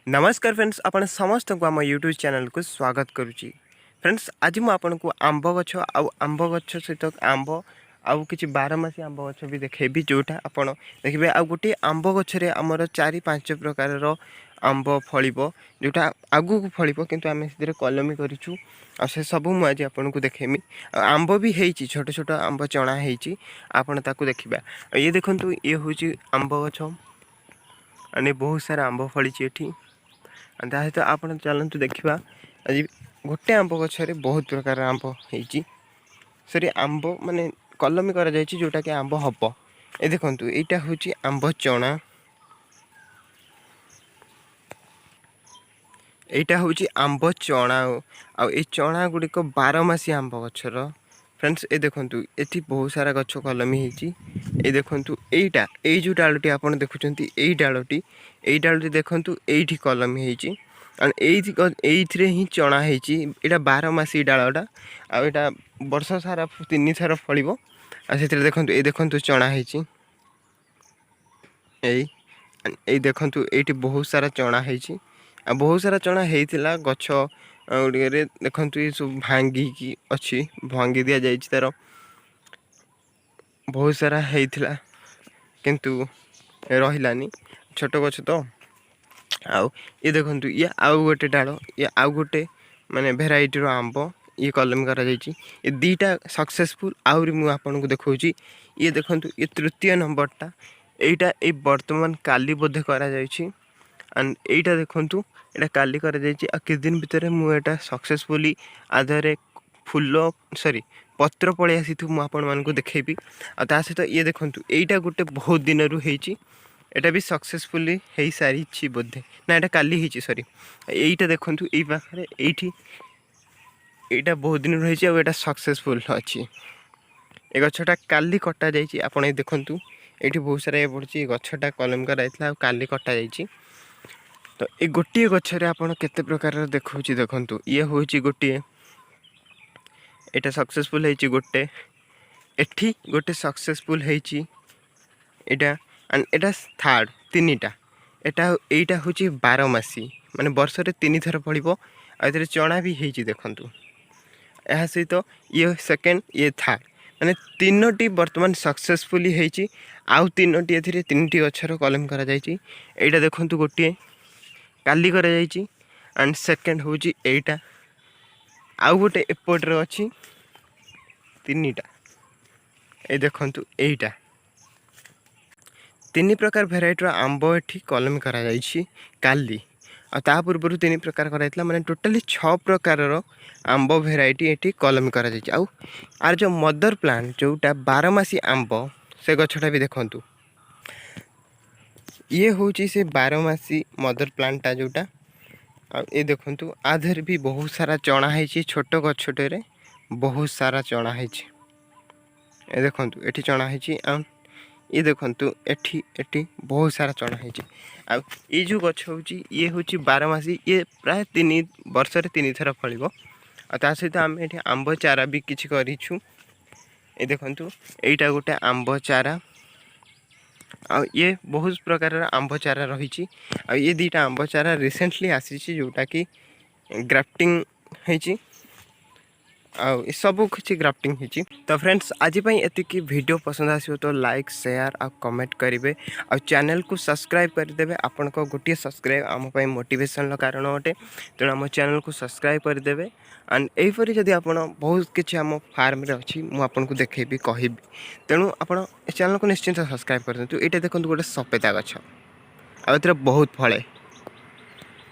नमस्कार फ्रेंड्स, आपण समस्त को आम यूट्यूब चैनल को स्वागत करुच्ची। फ्रेंड्स आज मुझे आपन को आंब गछ आंब गछ सहित आंब आउ कि बारमासी आंब गछ भी देखेबी जोटा आपड़ देखिए। आ गोटे आंब गछरे आमर 4-5 प्रकार आंब फल जोटा आगू को फल किंतु आम से कलमी करूँ आ से सब मुझे आपन को देखेमी। आंब भी होती छोट छोट आंब चणा होती आपड़ ताकू देखा। ये देखु ये हूँ आंब गछ अने बहुत सारा आंब फली ये सहित आप चलतु देखा। आज गोटे आंब गचरे बहुत प्रकार आंब होती सरी आंब माने कलमी करा जायछि जोटा कि आंब हब। ए देखंतु एटा होछि आंब चणा, एटा होछि आंब चणा आ ए चणा गुड़िक 12 मासी आंब गछर। फ्रेंड्स ए देखंतु एठी बहुत सारा गछ कलमी होती। ए देखंतु एटा ए जो डालटी आपण देखुचंती ए डालटी देखंतु एठी कलमी होती एइथिरे ही चणा होती। एटा 12 मासी डालटा आटा वर्ष सारा 3 थर फल आ देखंतु ए देखंतु चणा होती। ए देखंतु एठी बहुत सारा चणा होती आ बहुत सारा चणा होइतिला गछ गुड़िकरे देखंतु ये सब भांगी की अच्छी भांगी दिया जाइछि तार बहुत सारा होइतिला किंतु रहिलानी छोट गछ तो। आउ ये देखंतु ये आउ गोटे डाल ये आउ गोटे माने भेराइटी रो आंब ये कलम करा जाइछि। ये दीटा सक्सेसफुल आउरी मु आपन को देखौछि। ये देखंतु ये तृतीय नंबरटा एटा ए वर्तमान काली बोधे करा जाइछि एंड एटा देखंतु एटा काली करा जाइछि आ कि दिन भितर मु एटा सक्सेसफुली आधारे फूल सॉरी पत्र पळे आसी मु आपन मान को देखेबी। आ ता सहित ये देखंतु एटा गोटे बहुत दिन रु हेछि एटा भी सक्सेसफुली हे सारी बोधे ना एटा काली ही सॉरी एटा देखंतु ए पाखरे एठी एटा बहुत दिन रही आ एटा सक्सेसफुल अच्छी। ए गछटा काली कटा जाइछि आपण ए देखंतु एठी बहुत सारा पड़छि गछटा कलम कराइतला आ काली कटा जाइछि। तो ए गोटे गछरे आपण केते प्रकार देखौछि देखंतु ये होछि गोटे एटा सक्सेसफुल हेछि गोटे एठी गोटे successful हेछि Etah and Etah third तीनटा एटा एटा होछि 12 मासी माने वर्ष रे 3 थर पड़िबो आ एतरे चणा भी हेछि देखंतु। एहा सहित ये सेकंड ये थर्ड माने तीनोटी वर्तमान सक्सेसफुली हेछि आउ तीनोटी एथिरे तीनटी गछर कलम करा जाइछि। एटा देखंतु गोटे काली करा जाइछि एंड सेकंड होछि एटा आउ गोटे एपोर्ट रे अछि तीनटा ए देखंतु एटा 3 प्रकार भेराइटी आंब एठी कलम करा जाइछि काली आ ता पूर्व 3 प्रकार कराइतला माने टोटली 6 प्रकार आंब भेराइटी एठी कलम करा जाइछि। आउ आर जो मदर प्लांट जोटा 12 मासी आंब से गछटा भी देखंतु ये होछि से 12 मासी मदर प्लांटा जोटा आ ए देखंतु आधर भी बहुत सारा चणा हेछि छोट गछटे रे बहुत सारा चणा हेछि। ए देखंतु एठी चणा हेछि आ ये देखंतु एठी एठी बहुत सारा चणा हेछि। आ ये जो गछ होछि ये होछि 12 मासी ये प्राय 3 वर्ष रे 3 थर फलिबो आ ता सहित हम एठी आंब चारा भी किछि करिछु। ए देखंतु एटा गोटे आंब चारा आ ये बहुत प्रकार आंब चारा रहिछि। आ ये दीटा आंब चारा रिसेंटली आसीछि जोटा कि ग्राफ्टिंग हेछि आ सब किसी ग्राफ्टिंग होती। तो फ्रेंड्स आज एतिकी वीडियो पसंद आसो तो लाइक शेयर आ कमेंट करेंगे आ चैनल को सब्सक्राइब करदे। आपण को गोटे सब्सक्राइब आम मोटिवेशन कारण अटे तेणु आम चैनल को सब्सक्राइब करदे एंड यहीपरी जदि आप बहुत किसी आम फार्म रे अच्छी मुझे देखेबी कहबी तेणु आप चैनल को निश्चिंत सब्सक्राइब कर। ये देखो गोटे सफेदा गछ आ बहुत फले।